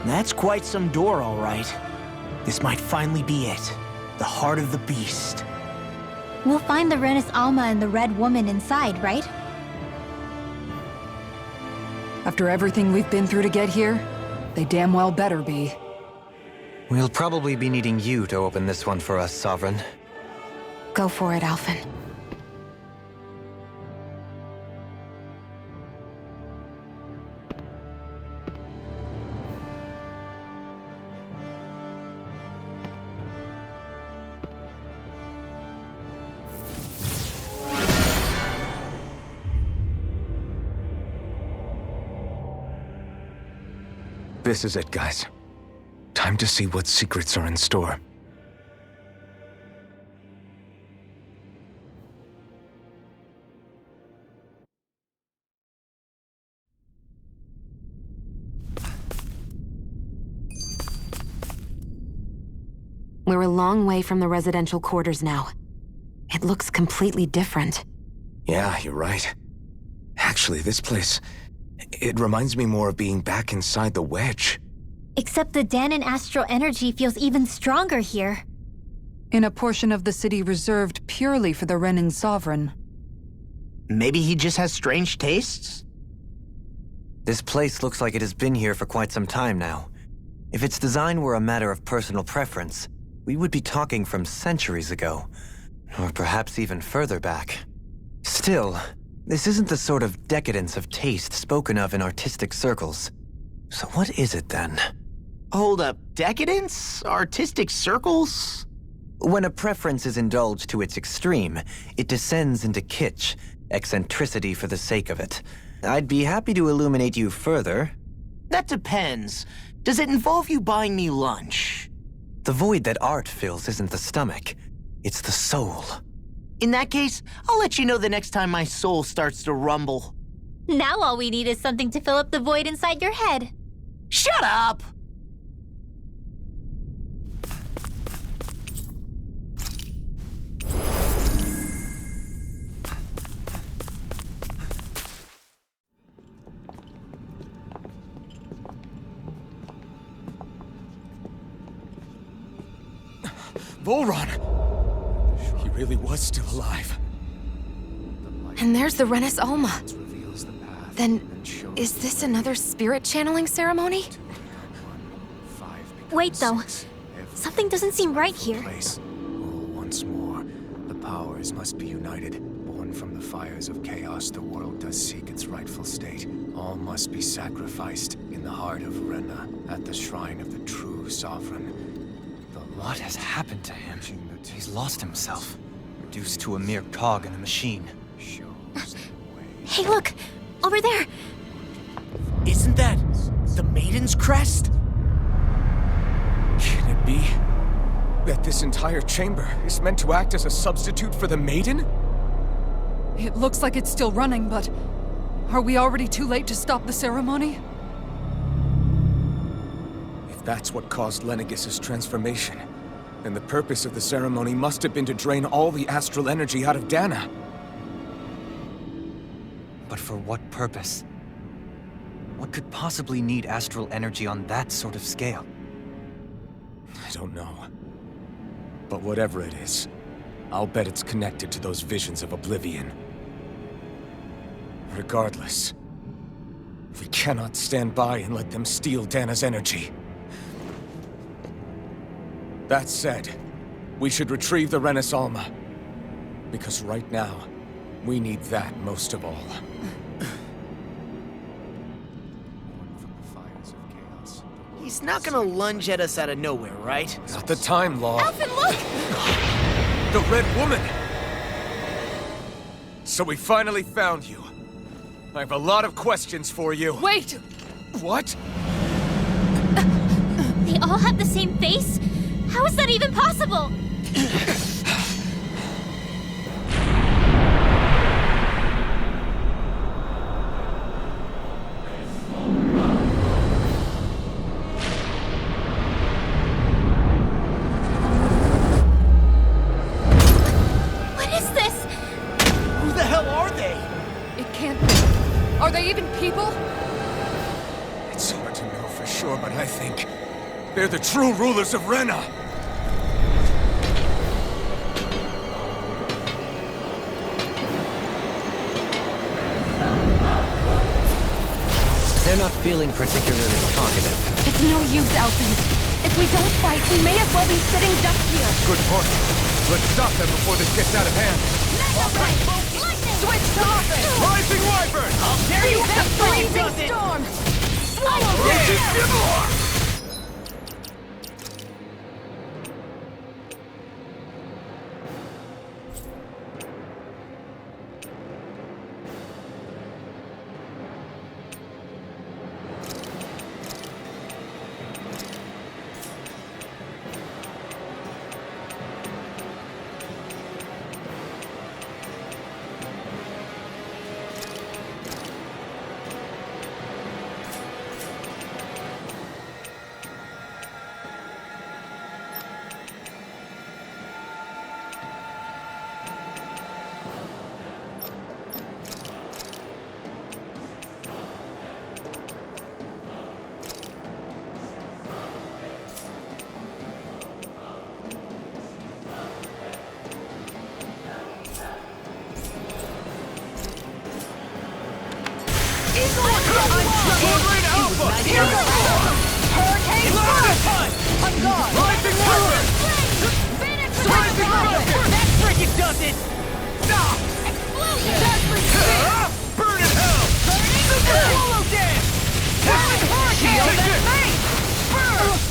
That's quite some door, all right. This might finally be it. The heart of the beast. We'll find the Rena's Alma and the Red Woman inside, right? After everything we've been through to get here, they damn well better be. We'll probably be needing you to open this one for us, Sovereign. Go for it, Alphen. This is it, guys. Time to see what secrets are in store. We're a long way from the residential quarters now. It looks completely different. Yeah, you're right. Actually, this place... it reminds me more of being back inside the Wedge. Except the Dahna astral energy feels even stronger here. In a portion of the city reserved purely for the Renan Sovereign. Maybe he just has strange tastes? This place looks like it has been here for quite some time now. If its design were a matter of personal preference, we would be talking from centuries ago. Or perhaps even further back. Still, this isn't the sort of decadence of taste spoken of in artistic circles. So what is it then? Hold up, decadence? Artistic circles? When a preference is indulged to its extreme, it descends into kitsch, eccentricity for the sake of it. I'd be happy to illuminate you further. That depends. Does it involve you buying me lunch? The void that art fills isn't the stomach, it's the soul. In that case, I'll let you know the next time my soul starts to rumble. Now all we need is something to fill up the void inside your head. Shut up! Volron! He really was still alive. And there's the Rena's Alma. Then, is this another spirit channeling ceremony? Wait, though. Something doesn't seem right here. Once more, the powers must be united. Born from the fires of chaos, the world does seek its rightful state. All must be sacrificed in the heart of Rena, at the shrine of the true sovereign. What has happened to him? He's lost himself, reduced to a mere cog in a machine. Hey, look! Over there! Isn't that the Maiden's crest? Can it be that this entire chamber is meant to act as a substitute for the Maiden? It looks like it's still running, but Are we already too late to stop the ceremony? If that's what caused Lenegis' transformation, then the purpose of the ceremony must have been to drain all the astral energy out of Dahna. But for what purpose? What could possibly need astral energy on that sort of scale? I don't know. But whatever it is, I'll bet it's connected to those visions of oblivion. Regardless, we cannot stand by and let them steal Dahna's energy. That said, we should retrieve the Rena Alma. Because right now, we need that most of all. He's not gonna lunge at us out of nowhere, right? Not the time, Law. Alphen, look! The Red Woman! So we finally found you. I have a lot of questions for you. Wait! What? They all have the same face? How is that even possible? What is this? Who the hell are they? It can't be. Are they even people? It's hard to know for sure, but I think they're the true rulers of Rena. They're not feeling particularly talkative. It's no use, Alphen. If we don't fight, we may as well be sitting ducks here. Good point. Let's stop them before this gets out of hand. Switch to offense! Rising Wyvern! I'll dare you That before he blazing does it! storm! Swallow Yeah.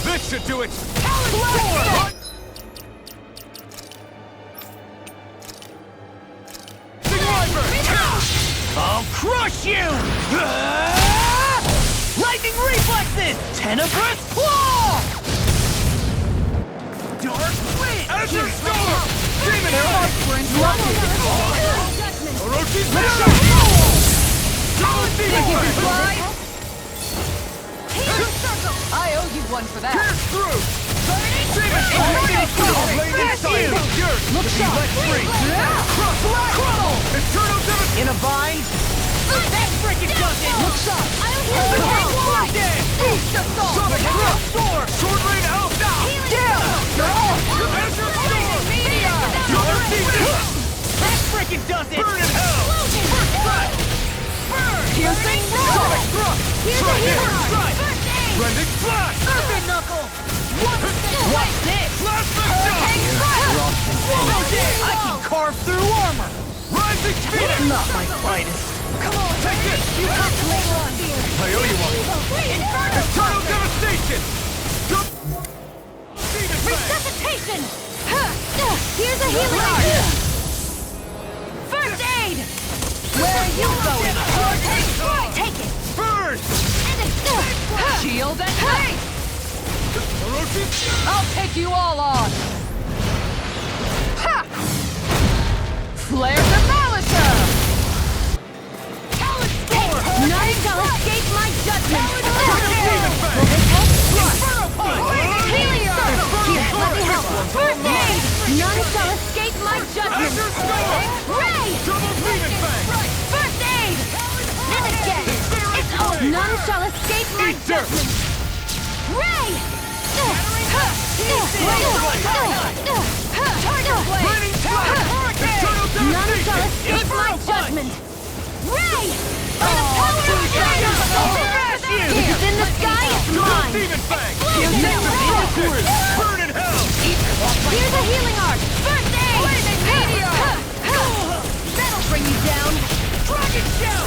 This should do it! I'll crush you! Lightning reflexes! Tenebrous claw! Dark wind! Azure Storm! Demon Their Head! hearts were interrupted. Orochi's Let's Power! go! Solid Think Demon you can Blade! fly? I owe you one for that. Pierce through! Demon Inferno Fire! Blade Fast inside! you! Yours! Look sharp! Let free! Cross! Crumble! Eternal Devastation! In a bind? That freaking does it! Look sharp! War Dance! Beast Assault! Sonic Rush! Sword! Sword Rain Alpha! Azure Storm! Meteor! Your Demon! That freaking does it! Burn in Hell! First Strike! Piercing Roar! Sonic Thrust! Truncating Strike! Rending Flash! Earthen Knuckle! What's this? Plasma Hurricane Shock! Crush! I can carve through armor! Rising Phoenix! Not my finest. Come on! Take this! You have to lay on here! I owe you one! Eternal Devastation! Demon Blade! Resuscitation! Here's a healing idea! First aid! Where are you going? Take it! Burn! Shield and haste! Orochi! I'll take you all on! Ha! Flare the Demolisher! Talon Storm! my judgment! Ray! First aid! And again! It's over! None shall escape my judgment! Ray! None shall escape my judgment! Ray! By the power of China! It's in the sky, it's mine! Burn in hell! Here's a healing art! First aid! Blazing meteor! That'll bring you down! Dragon shell!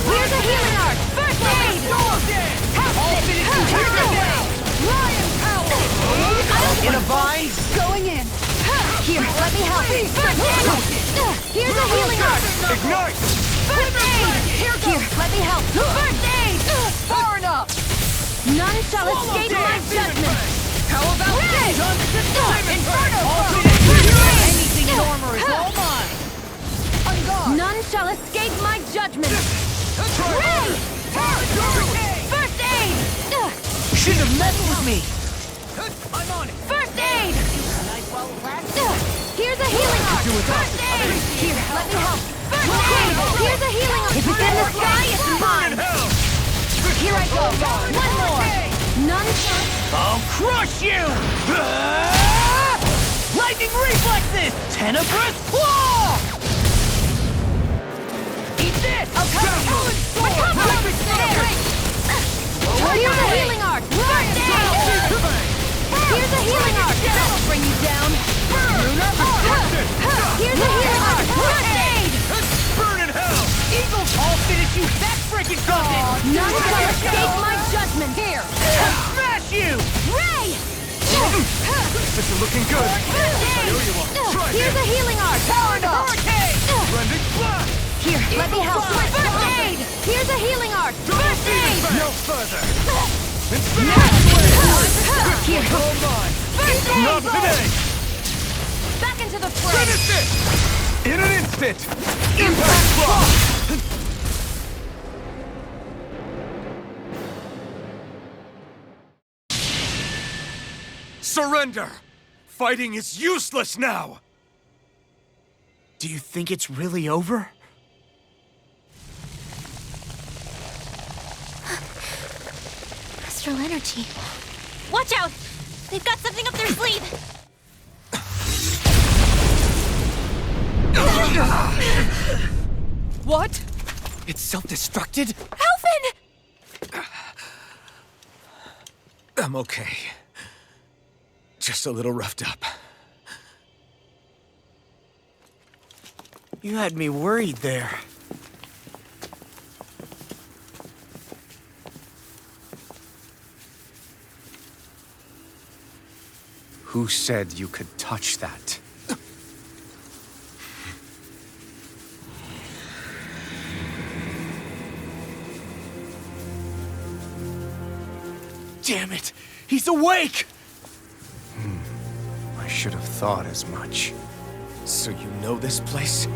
Here's a healing art! First aid! Lion power! In a vine? Going in! Here, let me help! First aid! Here's a healing art! Ignite! First aid! Here, let me help! First aid! Far enough! None shall escape my judgment! How about this? Inferno! Anything in armor is all mine! On guard! None shall escape my judgment! Ray! First aid! Shouldn't have messed with me! I'm on it! First aid! Here's a healing art! First aid! Here, let me help! First aid! Here's a healing art! If it's in the sky, it's mine! Here I go! One more! None shall... I'll crush you! Lightning reflexes! Tenebrous claw! Eat this! I'll cover! Recover! Here's a healing art! First aid! Here's a healing art! That'll bring you down! Here's a healing art! First aid! Burn in hell! Eagles! I'll finish you! That freaking does it! None shall escape my judgment! Here! Smash you! Ray! This is looking good. Here's a healing art! Powered up! Blending blast! Here, let me help! First aid! Here's a healing art! First aid! No further! Here! First aid! Not today! Back into the fray! Finish it! In an instant! Impact block! Surrender! Fighting is useless now! Do you think it's really over? Astral energy. Watch out! They've got something up their sleeve! What? It's self-destructed? Alvin! I'm okay. Just a little roughed up. You had me worried there. Who said you could touch that? Damn it! He's awake! I should have thought as much. So you know this place?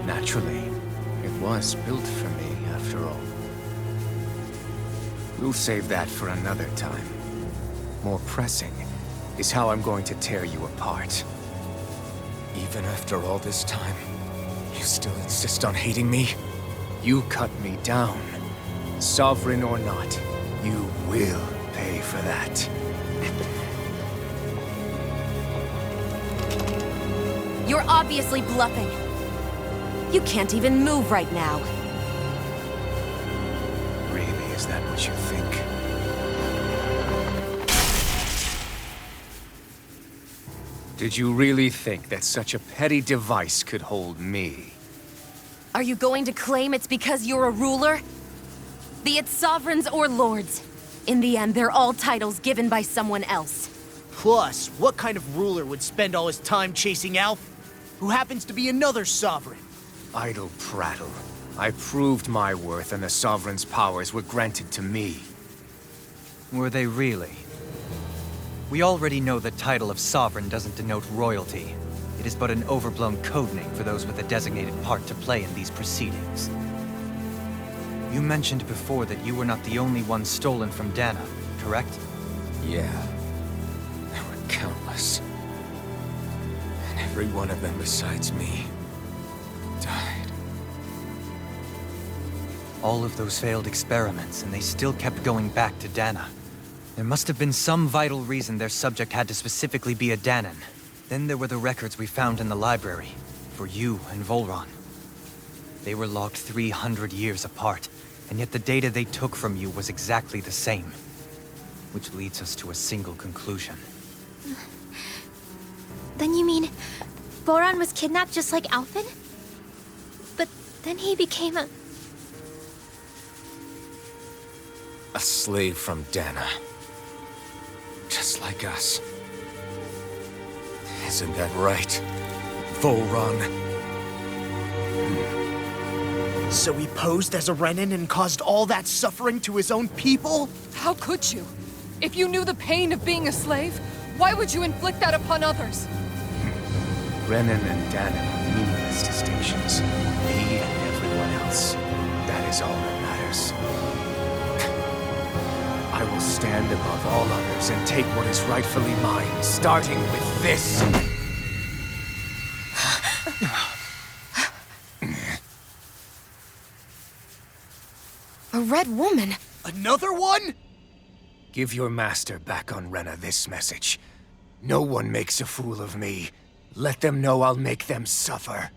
Naturally, it was built for me, after all. We'll save that for another time. More pressing is how I'm going to tear you apart. Even after all this time, you still insist on hating me? You cut me down. Sovereign or not, you will pay for that. You're obviously bluffing. You can't even move right now. Really, is that what you think? Did you really think that such a petty device could hold me? Are you going to claim it's because you're a ruler? Be it sovereigns or lords. In the end, they're all titles given by someone else. Plus, what kind of ruler would spend all his time chasing Alf, who happens to be another sovereign? Idle prattle. I proved my worth and the Sovereign's powers were granted to me. Were they really? We already know the title of Sovereign doesn't denote royalty. It is but an overblown codename for those with a designated part to play in these proceedings. You mentioned before that you were not the only one stolen from Dahna, correct? Yeah. There were countless. Every one of them besides me died. All of those failed experiments, and they still kept going back to Dahna. There must have been some vital reason their subject had to specifically be a Dahnan. Then there were the records we found in the library, for you and Volron. They were logged 300 years apart, and yet the data they took from you was exactly the same. Which leads us to a single conclusion. Then you mean Boran was kidnapped just like Alphen? But then he became a slave from Dahna. Just like us. Isn't that right, Volron? So he posed as a Renan and caused all that suffering to his own people? How could you? If you knew the pain of being a slave, why would you inflict that upon others? Renan and Dahnan are meaningless distinctions. Me and everyone else. That is all that matters. I will stand above all others and take what is rightfully mine, starting with this. A red woman? Another one? Give your master back on Rena this message. No one makes a fool of me. Let them know I'll make them suffer.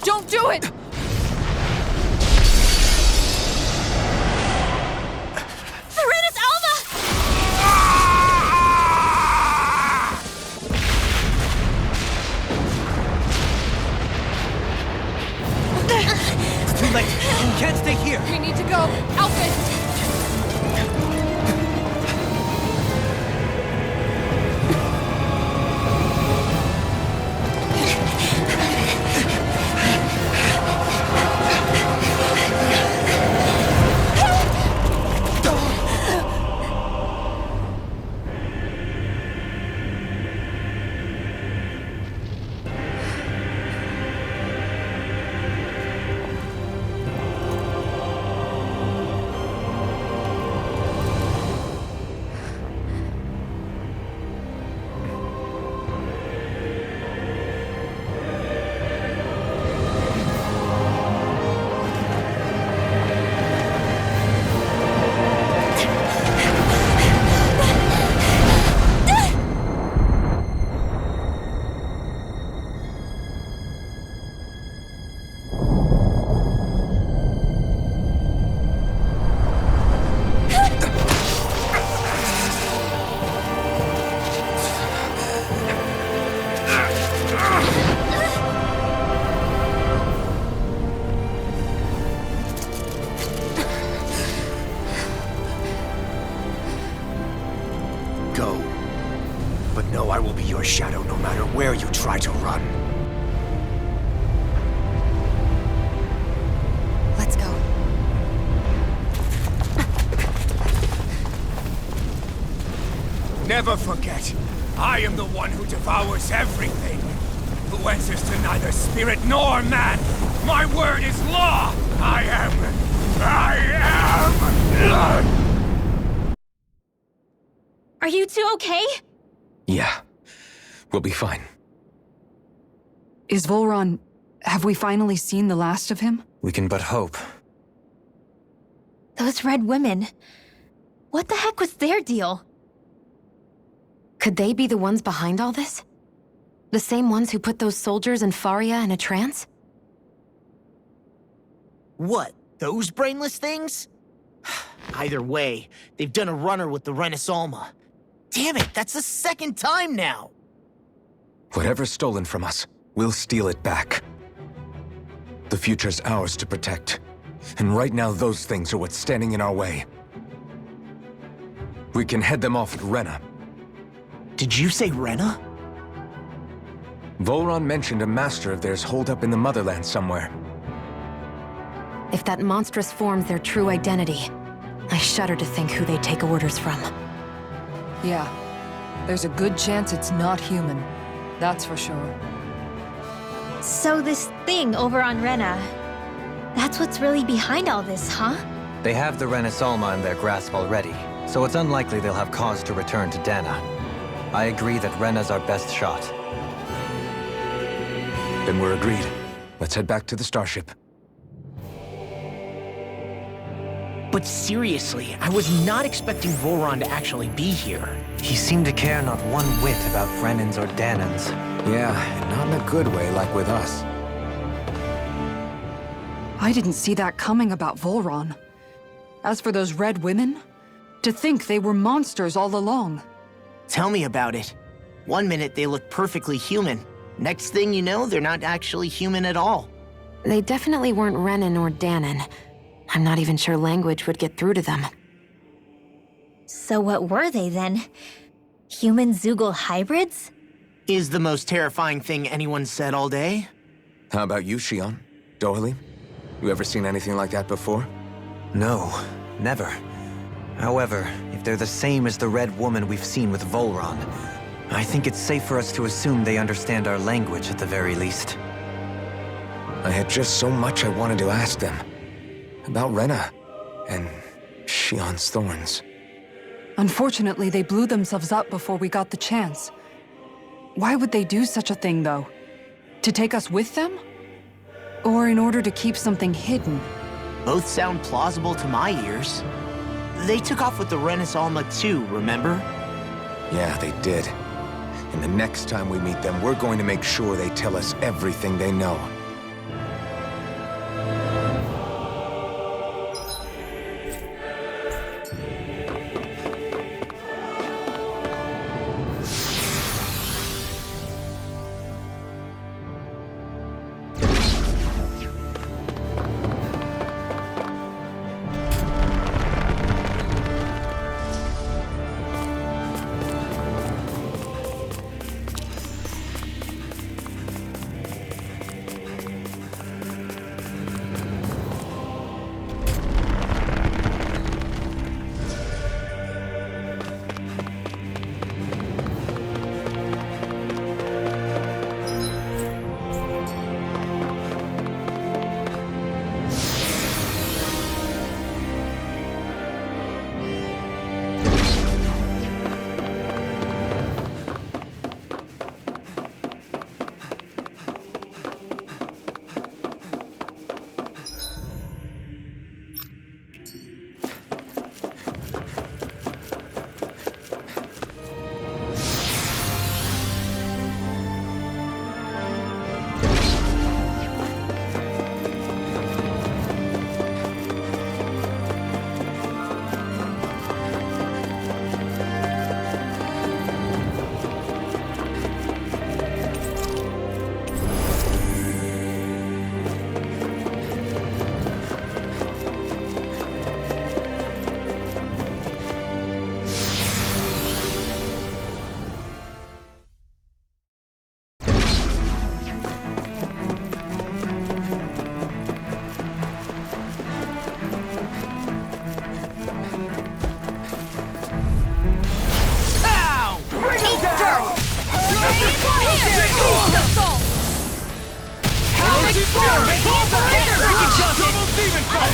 Don't do it! Serenus Alma! It's too late. We can't stay here. We need to go. Alphen! Go. But know I will be your shadow no matter where you try to run. Let's go. Never forget, I am the one who devours everything. Who answers to neither spirit nor man. My word is law. I am. Are you two okay? Yeah. We'll be fine. Is Volron... have we finally seen the last of him? We can but hope. Those red women. What the heck was their deal? Could they be the ones behind all this? The same ones who put those soldiers in Faria in a trance? What, those brainless things? Either way, they've done a runner with the Renis Alma. Damn it, that's the second time now! Whatever's stolen from us, we'll steal it back. The future's ours to protect. And right now those things are what's standing in our way. We can head them off at Rena. Did you say Rena? Volron mentioned a master of theirs holed up in the motherland somewhere. If that monstrous form's their true identity, I shudder to think who they take orders from. Yeah. There's a good chance it's not human. That's for sure. So this thing over on Rena, That's what's really behind all this, huh? They have the Renaissance in their grasp already, so it's unlikely they'll have cause to return to Dahna. I agree that Rena's our best shot. Then we're agreed. Let's head back to the starship. But seriously, I was not expecting Volron to actually be here. He seemed to care not one whit about Brennans or Dahnans. Yeah, not in a good way like with us. I didn't see that coming about Volron. As for those red women, to think they were monsters all along. Tell me about it. One minute they look perfectly human. Next thing you know, they're not actually human at all. They definitely weren't Renan or Dahnan. I'm not even sure language would get through to them. So what were they then? Human Zoogle hybrids? Is the most terrifying thing anyone said all day. How about you, Shion? Dohalim? You ever seen anything like that before? No, never. However, if they're the same as the Red Woman we've seen with Volron, I think it's safe for us to assume they understand our language at the very least. I had just so much I wanted to ask them. About Rena, and Shion's thorns. Unfortunately, they blew themselves up before we got the chance. Why would they do such a thing, though? To take us with them? Or in order to keep something hidden? Both sound plausible to my ears. They took off with the Renaissance too, remember? Yeah, they did. And the next time we meet them, we're going to make sure they tell us everything they know.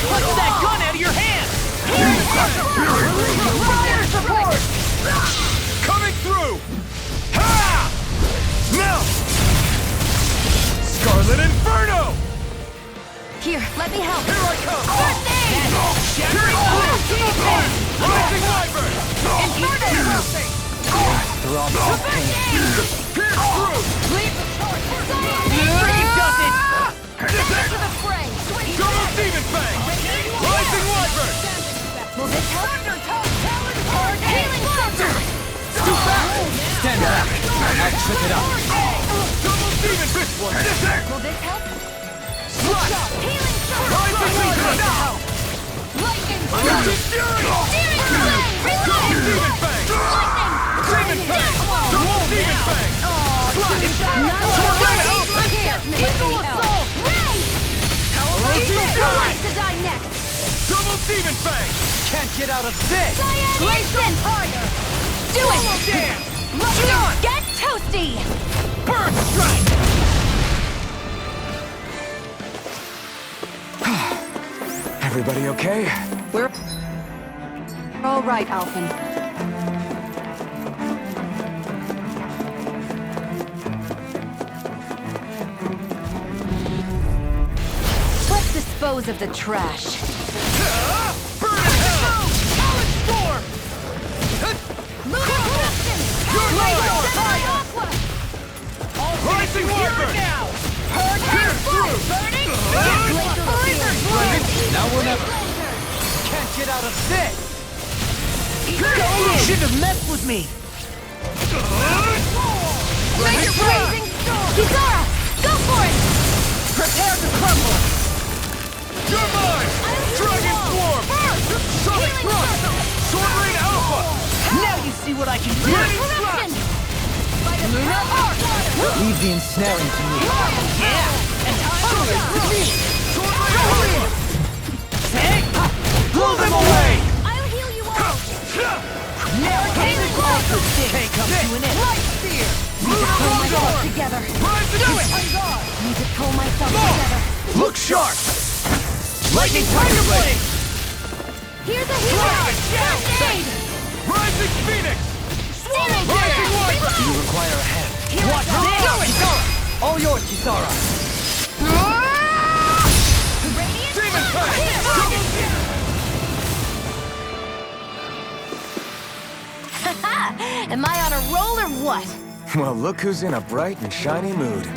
What's that gun out of your hand? Coming through! Ha! Now! Scarlet Inferno! Here, let me help. Here I come! First aid! Rising Wyvern! Inferno! Throb of pain. Pierce through! Leave the charge! He does it! Get to the fray! Double Demon Fang! Rising Wyvern! Will this help? Healing Scepter! Too fast! Stand back. I'll trip it up. Double Demon Fist one! Will this help? Healing Scepter! Rising Wyvern! Lightning! Steering! Steering Flame! Double Relay! Demon Fang! Lightning! Demon Fang! Double Demon Fang! Equal assault! Ray! Who wants to die next? Double Demon Fang! Can't get out of this. Glacian Fire! Do it! Damn! Get toasty! Burn strike! Everybody okay? We're all right, Alphen. Let's dispose of the trash. Burn in hell! Solid storm! Rising Warper! Now or never. Can't get out of this! You shouldn't have messed with me! Major blazing storm! Kisara, go for it! Prepare to crumble! You're mine! Dragon Swarm! Sonic Thrust! Sword Rain Alpha! Now you see what I can do! Corruption! Leave the ensnaring to me. Yeah! And to me! Sword Rain Alpha! Blow them away! I'll heal you all! Now K comes to an end. Light Spear! Need to pull myself together. Need to pull myself together. Look sharp! Lightning Tiger Blade! Here's a hero! First aid! Rising Phoenix! Swallow Rising Warper! You require a hand. Watch this! All yours, Kisara. Demon Pact! Am I on a roll or what? Well, look who's in a bright and shiny mood.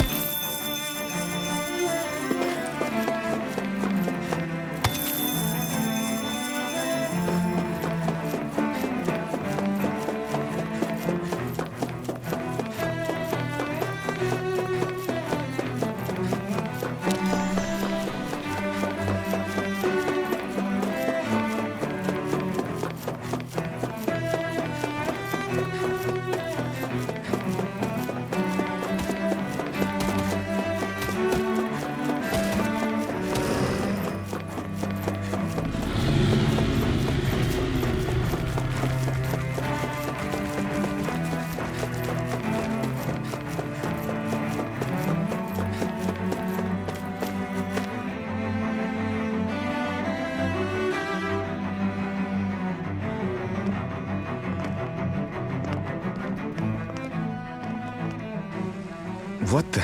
What the?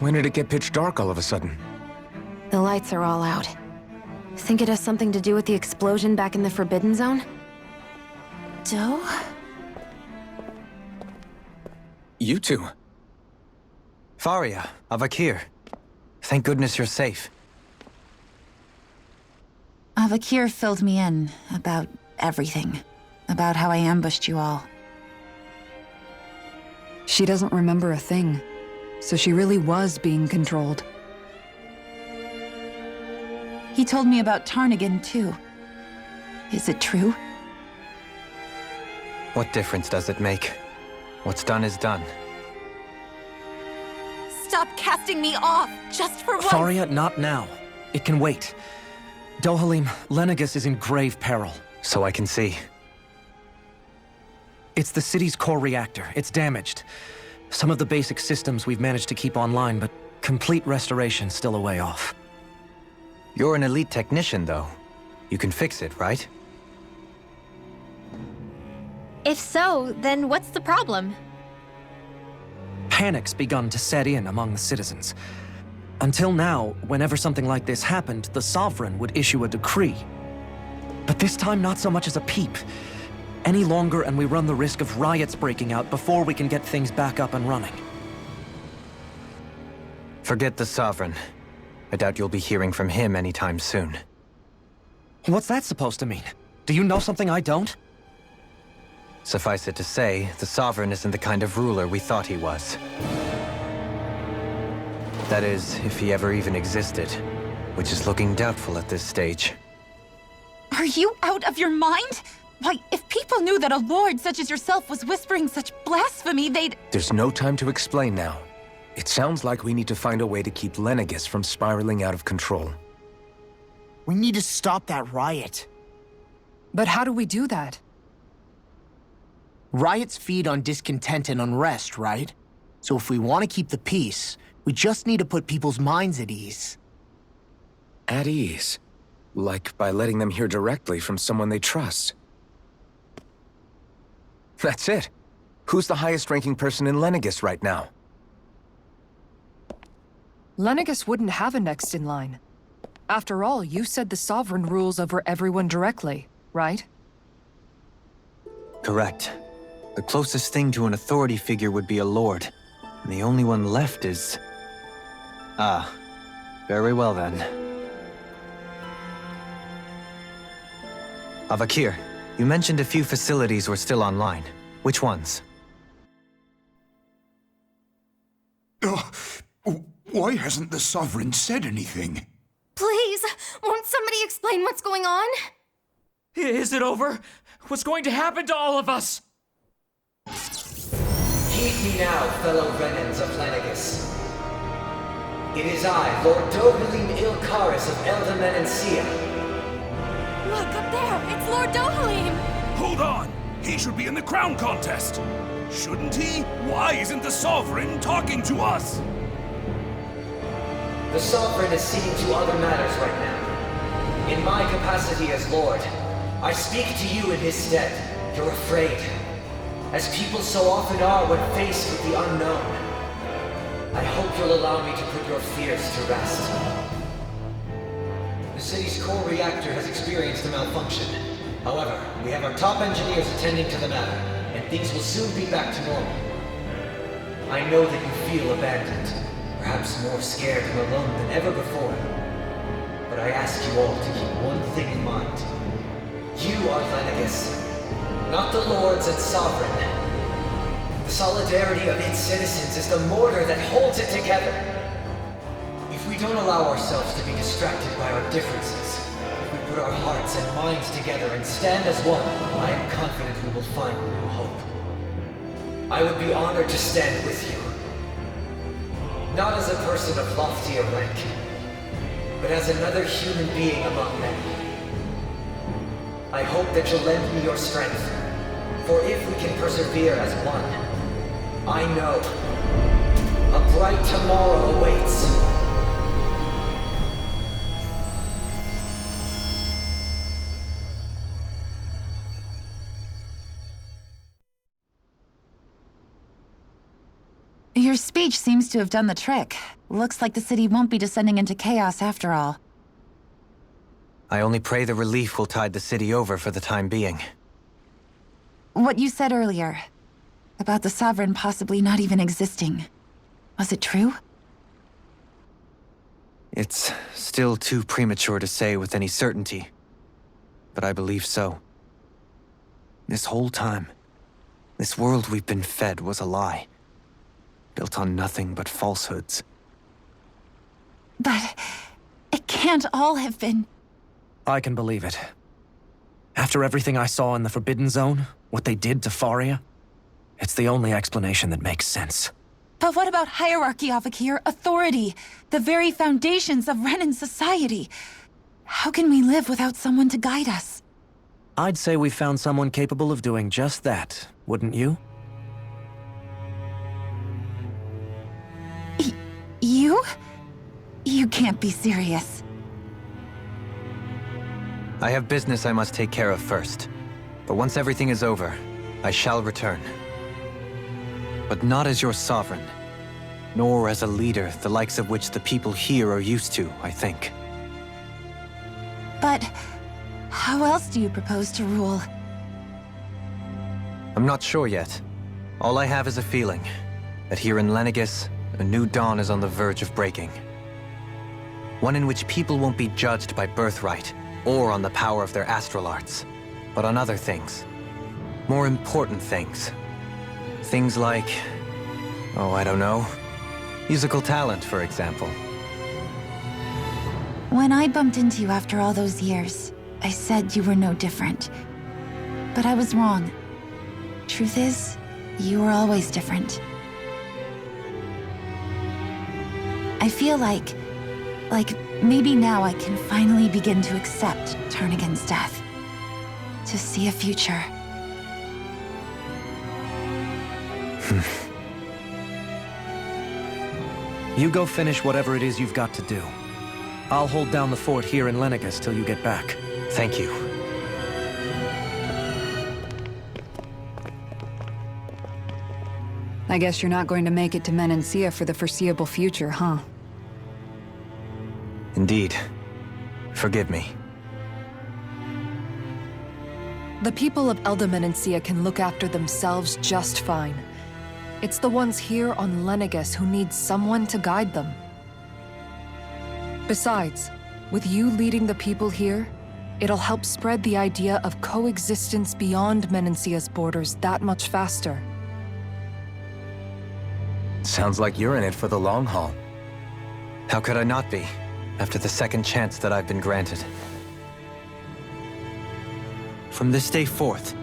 When did it get pitch dark all of a sudden? The lights are all out. Think it has something to do with the explosion back in the Forbidden Zone? Doe? You two. Faria, Avakir. Thank goodness you're safe. Avakir filled me in about everything. About how I ambushed you all. She doesn't remember a thing, so she really was being controlled. He told me about Tarnigan, too. Is it true? What difference does it make? What's done is done. Stop casting me off, just for once! Faria, not now. It can wait. Dohalim, Lenegus is in grave peril. So I can see. It's the city's core reactor. It's damaged. Some of the basic systems we've managed to keep online, but complete restoration's still a way off. You're an elite technician, though. You can fix it, right? If so, then what's the problem? Panic's begun to set in among the citizens. Until now, whenever something like this happened, the Sovereign would issue a decree. But this time, not so much as a peep. Any longer, and we run the risk of riots breaking out before we can get things back up and running. Forget the Sovereign. I doubt you'll be hearing from him anytime soon. What's that supposed to mean? Do you know something I don't? Suffice it to say, the Sovereign isn't the kind of ruler we thought he was. That is, if he ever even existed, which is looking doubtful at this stage. Are you out of your mind? Why, if people knew that a lord such as yourself was whispering such blasphemy, they'd— There's no time to explain now. It sounds like we need to find a way to keep Lenegus from spiraling out of control. We need to stop that riot. But how do we do that? Riots feed on discontent and unrest, right? So if we want to keep the peace, we just need to put people's minds at ease. At ease. Like by letting them hear directly from someone they trust. That's it. Who's the highest-ranking person in Lenegis right now? Lenegis wouldn't have a next in line. After all, you said the Sovereign rules over everyone directly, right? Correct. The closest thing to an authority figure would be a lord. And the only one left is... Ah. Very well then. Avakir, you mentioned a few facilities were still online. Which ones? Why hasn't the Sovereign said anything? Please, won't somebody explain what's going on? Is it over? What's going to happen to all of us? Heed me now, fellow Renans of Lenegis. It is I, Lord Dohalim Ilkaris of Eldaman and Sia. Look, up there! It's Lord Dohalim! Hold on! He should be in the crown contest! Shouldn't he? Why isn't the Sovereign talking to us? The Sovereign is seeing to other matters right now. In my capacity as Lord, I speak to you in his stead. You're afraid. As people so often are when faced with the unknown. I hope you'll allow me to put your fears to rest. The city's core reactor has experienced a malfunction. However, we have our top engineers attending to the matter, and things will soon be back to normal. I know that you feel abandoned, perhaps more scared and alone than ever before. But I ask you all to keep one thing in mind. You are Lenegis, not the Lords and Sovereign. The solidarity of its citizens is the mortar that holds it together. If we don't allow ourselves to be distracted by our differences, if we put our hearts and minds together and stand as one, I am confident we will find new hope. I would be honored to stand with you. Not as a person of loftier rank, but as another human being among many. I hope that you'll lend me your strength, for if we can persevere as one, I know a bright tomorrow awaits. Your speech seems to have done the trick. Looks like the city won't be descending into chaos after all. I only pray the relief will tide the city over for the time being. What you said earlier, about the Sovereign possibly not even existing, was it true? It's still too premature to say with any certainty, but I believe so. This whole time, this world we've been fed was a lie, built on nothing but falsehoods. But it can't all have been... I can believe it. After everything I saw in the Forbidden Zone, what they did to Faria, it's the only explanation that makes sense. But what about hierarchy, Avakir? Authority? The very foundations of Renan society? How can we live without someone to guide us? I'd say we found someone capable of doing just that, wouldn't you? You? You can't be serious. I have business I must take care of first. But once everything is over, I shall return. But not as your sovereign, nor as a leader the likes of which the people here are used to, I think. But how else do you propose to rule? I'm not sure yet. All I have is a feeling that here in Lenegis, a new dawn is on the verge of breaking. One in which people won't be judged by birthright or on the power of their astral arts, but on other things. More important things. Things like, oh, I don't know, musical talent, for example. When I bumped into you after all those years, I said you were no different. But I was wrong. Truth is, you were always different. I feel like maybe now I can finally begin to accept turn against death. To see a future. You go finish whatever it is you've got to do. I'll hold down the fort here in Lenegus till you get back. Thank you. I guess you're not going to make it to Menancia for the foreseeable future, huh? Indeed. Forgive me. The people of Elda Menancia can look after themselves just fine. It's the ones here on Lenegus who need someone to guide them. Besides, with you leading the people here, it'll help spread the idea of coexistence beyond Menancia's borders that much faster. Sounds like you're in it for the long haul. How could I not be, after the second chance that I've been granted? From this day forth,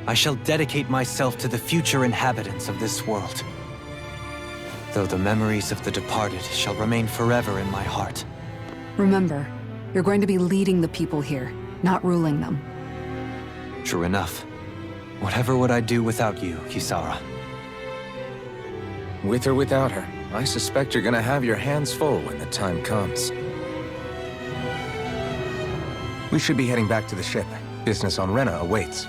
I shall dedicate myself to the future inhabitants of this world. Though the memories of the departed shall remain forever in my heart. Remember, you're going to be leading the people here, not ruling them. True enough. Whatever would I do without you, Kisara? With or without her, I suspect you're gonna have your hands full when the time comes. We should be heading back to the ship. Business on Rena awaits.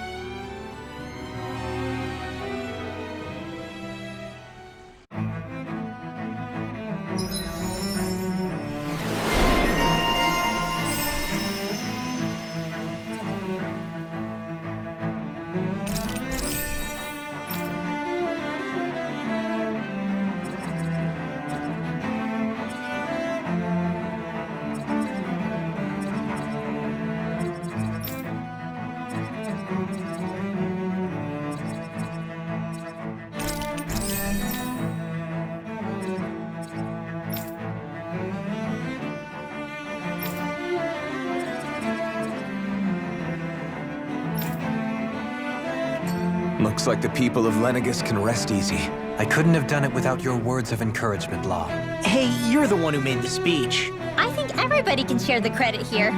Looks like the people of Lenegus can rest easy. I couldn't have done it without your words of encouragement, Law. Hey, you're the one who made the speech. I think everybody can share the credit here.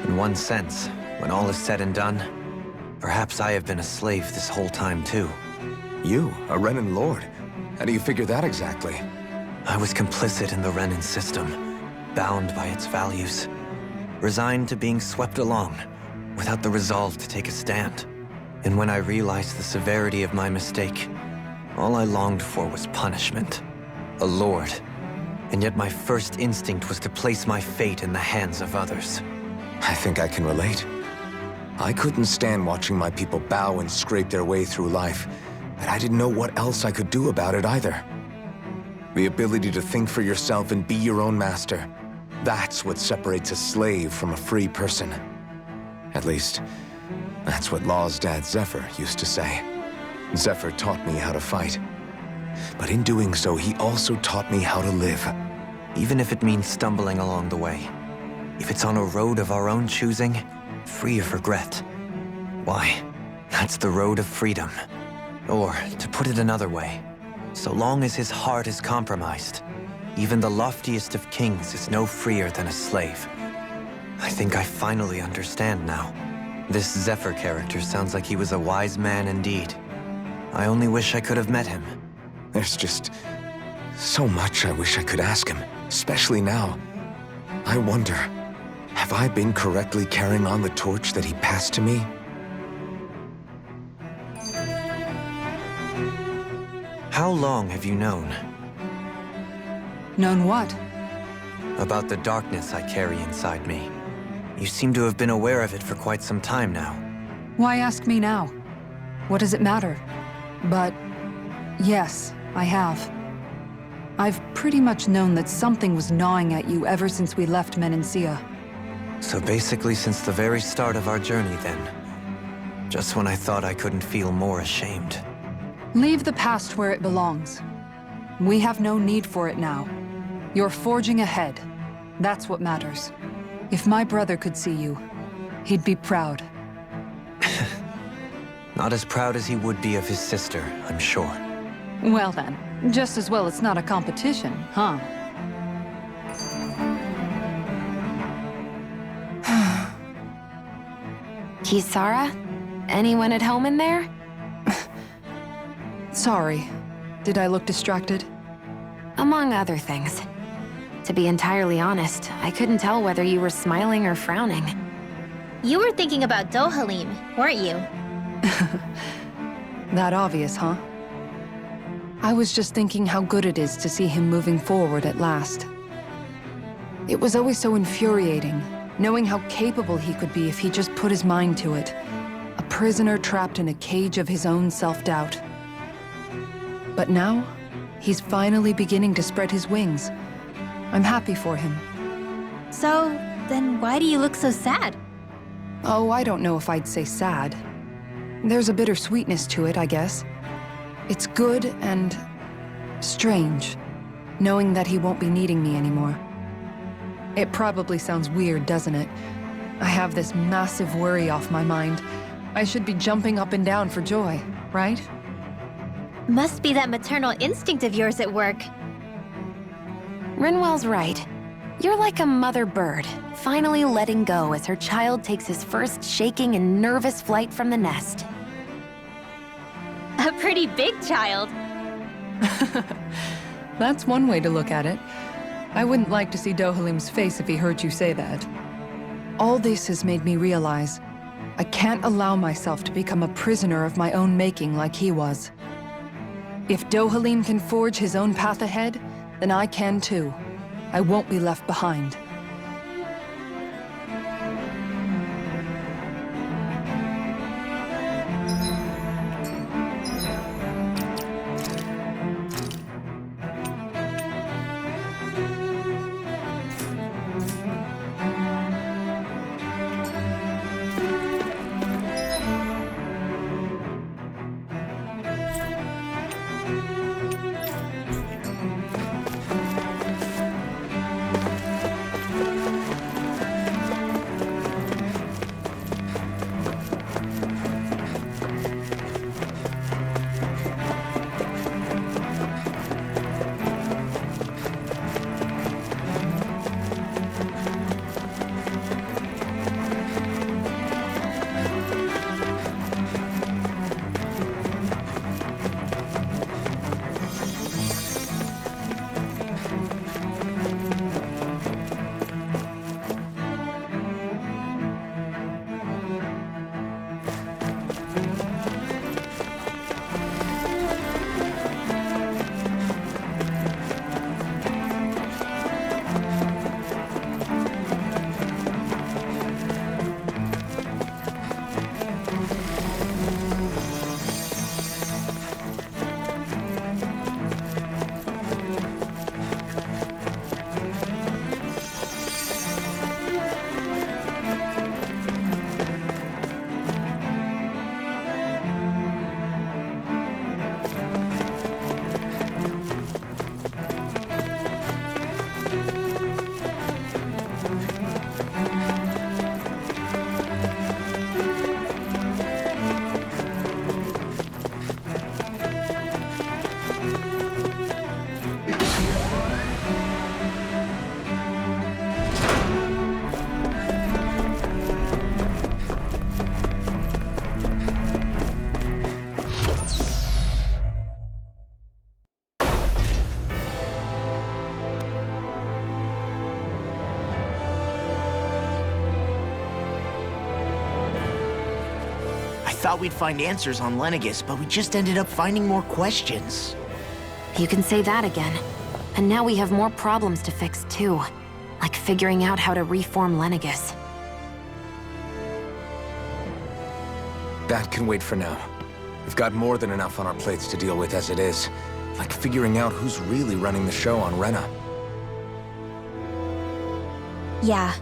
In one sense, when all is said and done, perhaps I have been a slave this whole time too. You, a Renan lord? How do you figure that exactly? I was complicit in the Renan system, bound by its values, resigned to being swept along, without the resolve to take a stand. And when I realized the severity of my mistake, all I longed for was punishment. A lord. And yet my first instinct was to place my fate in the hands of others. I think I can relate. I couldn't stand watching my people bow and scrape their way through life, but I didn't know what else I could do about it either. The ability to think for yourself and be your own master, that's what separates a slave from a free person. At least, that's what Law's dad Zephyr used to say. Zephyr taught me how to fight. But in doing so, he also taught me how to live. Even if it means stumbling along the way. If it's on a road of our own choosing, free of regret. Why, that's the road of freedom. Or, to put it another way, so long as his heart is compromised, even the loftiest of kings is no freer than a slave. I think I finally understand now. This Zephyr character sounds like he was a wise man indeed. I only wish I could have met him. There's just so much I wish I could ask him, especially now. I wonder, have I been correctly carrying on the torch that he passed to me? How long have you known? Known what? About the darkness I carry inside me. You seem to have been aware of it for quite some time now. Why ask me now? What does it matter? But yes, I have. I've pretty much known that something was gnawing at you ever since we left Menancia. So basically since the very start of our journey then. Just when I thought I couldn't feel more ashamed. Leave the past where it belongs. We have no need for it now. You're forging ahead. That's what matters. If my brother could see you, he'd be proud. Not as proud as he would be of his sister, I'm sure. Well then, just as well it's not a competition, huh? Kisara? Anyone at home in there? Sorry. Did I look distracted? Among other things. To be entirely honest, I couldn't tell whether you were smiling or frowning. You were thinking about Dohalim, weren't you? That obvious, huh? I was just thinking how good it is to see him moving forward at last. It was always so infuriating, knowing how capable he could be if he just put his mind to it. A prisoner trapped in a cage of his own self-doubt. But now, he's finally beginning to spread his wings. I'm happy for him. So, then why do you look so sad? Oh, I don't know if I'd say sad. There's a bittersweetness to it, I guess. It's good and strange, knowing that he won't be needing me anymore. It probably sounds weird, doesn't it? I have this massive worry off my mind. I should be jumping up and down for joy, right? Must be that maternal instinct of yours at work. Rinwell's right. You're like a mother bird, finally letting go as her child takes his first shaking and nervous flight from the nest. A pretty big child. That's one way to look at it. I wouldn't like to see Dohalim's face if he heard you say that. All this has made me realize I can't allow myself to become a prisoner of my own making like he was. If Dohalim can forge his own path ahead, then I can too. I won't be left behind. Thought we'd find answers on Lenegis, but we just ended up finding more questions. You can say that again. And now we have more problems to fix too. Like figuring out how to reform Lenegis. That can wait for now. We've got more than enough on our plates to deal with as it is. Like figuring out who's really running the show on Rena. Yeah.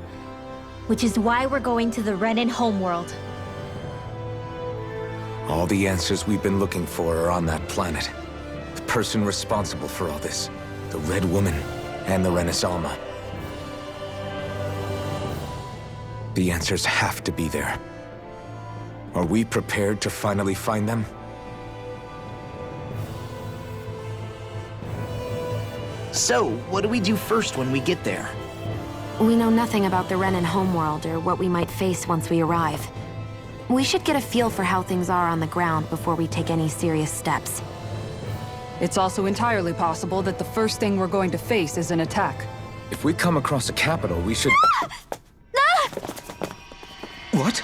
Which is why we're going to the Renan homeworld. All the answers we've been looking for are on that planet. The person responsible for all this, the Red Woman, and the Renaissance. The answers have to be there. Are we prepared to finally find them? So, what do we do first when we get there? We know nothing about the Renan homeworld or what we might face once we arrive. We should get a feel for how things are on the ground before we take any serious steps. It's also entirely possible that the first thing we're going to face is an attack. If we come across a capital, we should... What?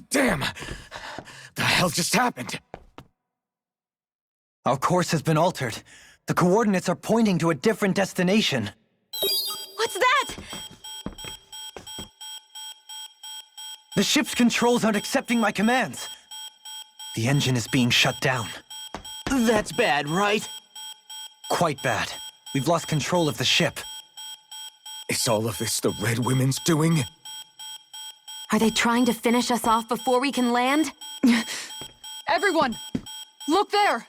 Damn! The hell just happened? Our course has been altered. The coordinates are pointing to a different destination. What's that? The ship's controls aren't accepting my commands. The engine is being shut down. That's bad, right? Quite bad. We've lost control of the ship. Is all of this the Red Women's doing? Are they trying to finish us off before we can land? Everyone! Look there!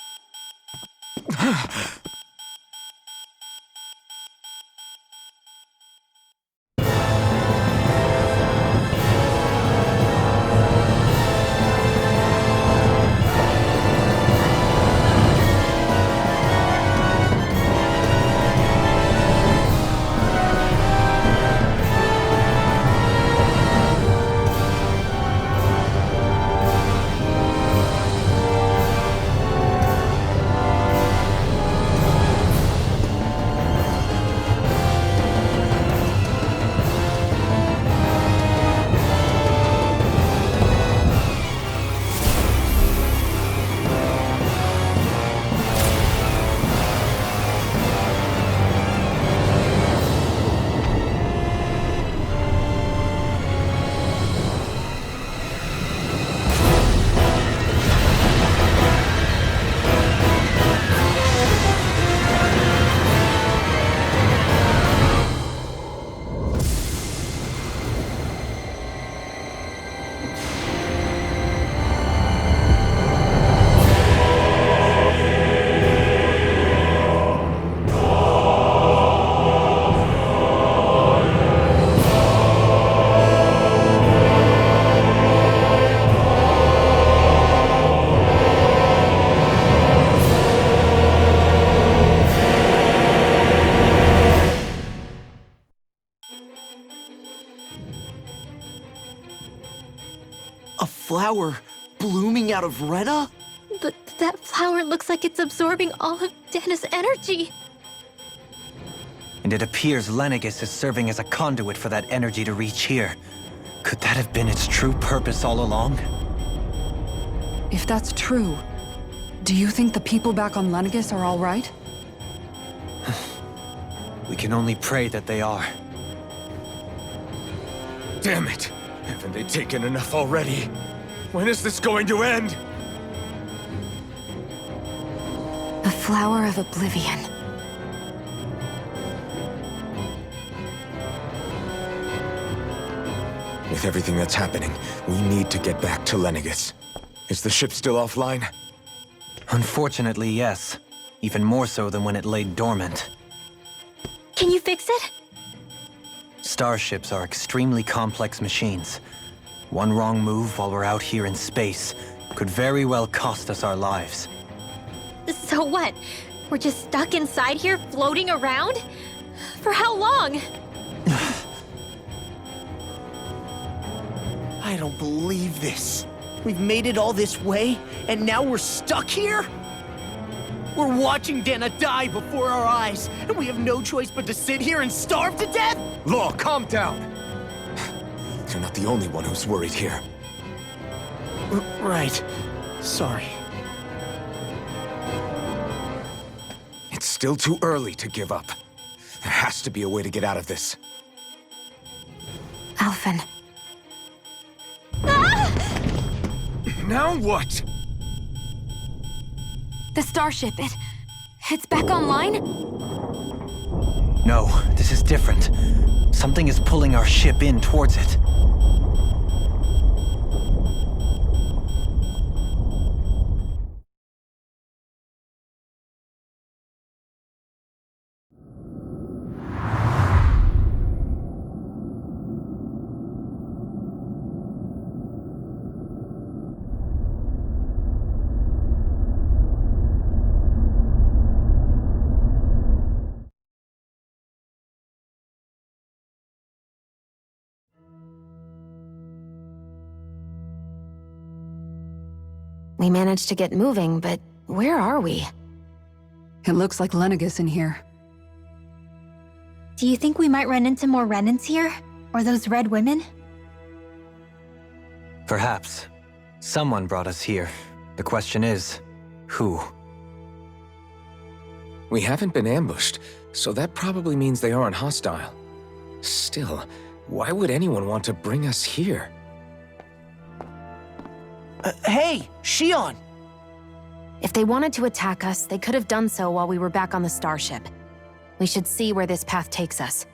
A flower blooming out of Rena? But that flower looks like it's absorbing all of Dahna's energy. And it appears Lenegis is serving as a conduit for that energy to reach here. Could that have been its true purpose all along? If that's true, do you think the people back on Lenegis are all right? We can only pray that they are. Damn it! Haven't they taken enough already? When is this going to end? The Flower of Oblivion. With everything that's happening, we need to get back to Lenegis. Is the ship still offline? Unfortunately, yes. Even more so than when it lay dormant. Can you fix it? Starships are extremely complex machines. One wrong move while we're out here in space could very well cost us our lives. So what? We're just stuck inside here, floating around? For how long? I don't believe this. We've made it all this way, and now we're stuck here? We're watching Dahna die before our eyes, and we have no choice but to sit here and starve to death? Law, calm down! You're not the only one who's worried here. Right. Sorry. It's still too early to give up. There has to be a way to get out of this. Alphen. Now what? The starship, it's back online? No, this is different. Something is pulling our ship in towards it. We managed to get moving, but where are we? It looks like Lenegis in here. Do you think we might run into more Renans here? Or those red women? Perhaps. Someone brought us here. The question is, who? We haven't been ambushed, so that probably means they aren't hostile. Still, why would anyone want to bring us here? Hey, Shion! If they wanted to attack us, they could have done so while we were back on the starship. We should see where this path takes us.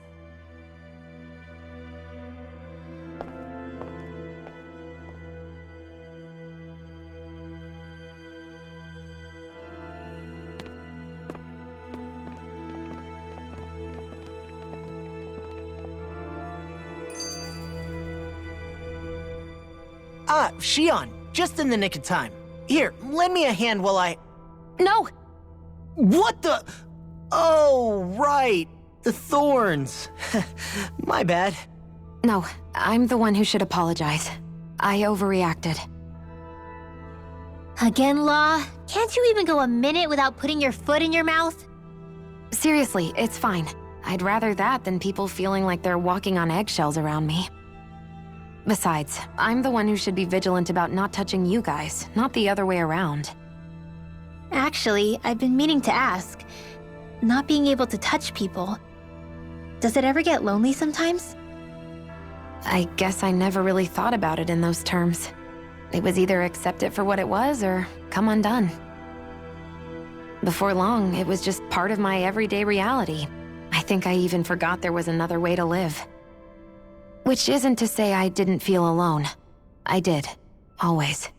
Shion, just in the nick of time. Here, lend me a hand while I... No! What the... Oh, right. The thorns. My bad. No, I'm the one who should apologize. I overreacted. Again, Law? Can't you even go a minute without putting your foot in your mouth? Seriously, it's fine. I'd rather that than people feeling like they're walking on eggshells around me. Besides, I'm the one who should be vigilant about not touching you guys, not the other way around. Actually, I've been meaning to ask. Not being able to touch people, does it ever get lonely sometimes? I guess I never really thought about it in those terms. It was either accept it for what it was or come undone. Before long, it was just part of my everyday reality. I think I even forgot there was another way to live. Which isn't to say I didn't feel alone. I did. Always.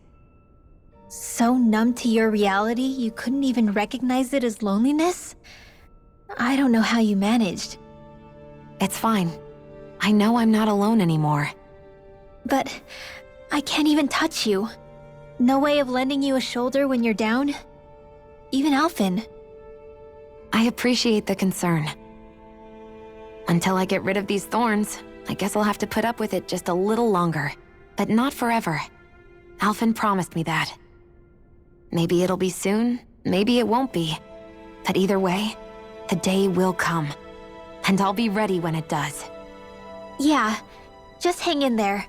So numb to your reality, you couldn't even recognize it as loneliness? I don't know how you managed. It's fine. I know I'm not alone anymore. But I can't even touch you. No way of lending you a shoulder when you're down? Even Alphen. I appreciate the concern. Until I get rid of these thorns, I guess I'll have to put up with it just a little longer. But not forever. Alphen promised me that. Maybe it'll be soon, maybe it won't be. But either way, the day will come. And I'll be ready when it does. Yeah, just hang in there.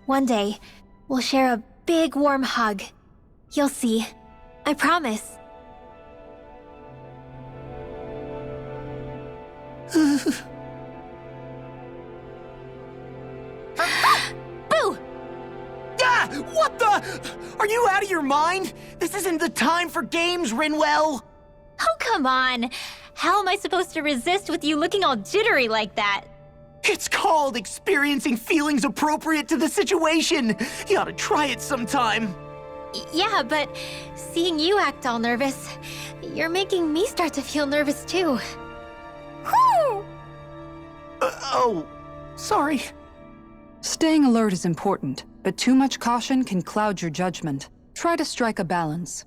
One day, we'll share a big warm hug. You'll see. I promise. Boo! Ah! What the? Are you out of your mind? This isn't the time for games, Rinwell! Oh, come on. How am I supposed to resist with you looking all jittery like that? It's called experiencing feelings appropriate to the situation. You ought to try it sometime. Yeah, but seeing you act all nervous, you're making me start to feel nervous too. Whew! Oh, sorry. Staying alert is important, but too much caution can cloud your judgment. Try to strike a balance.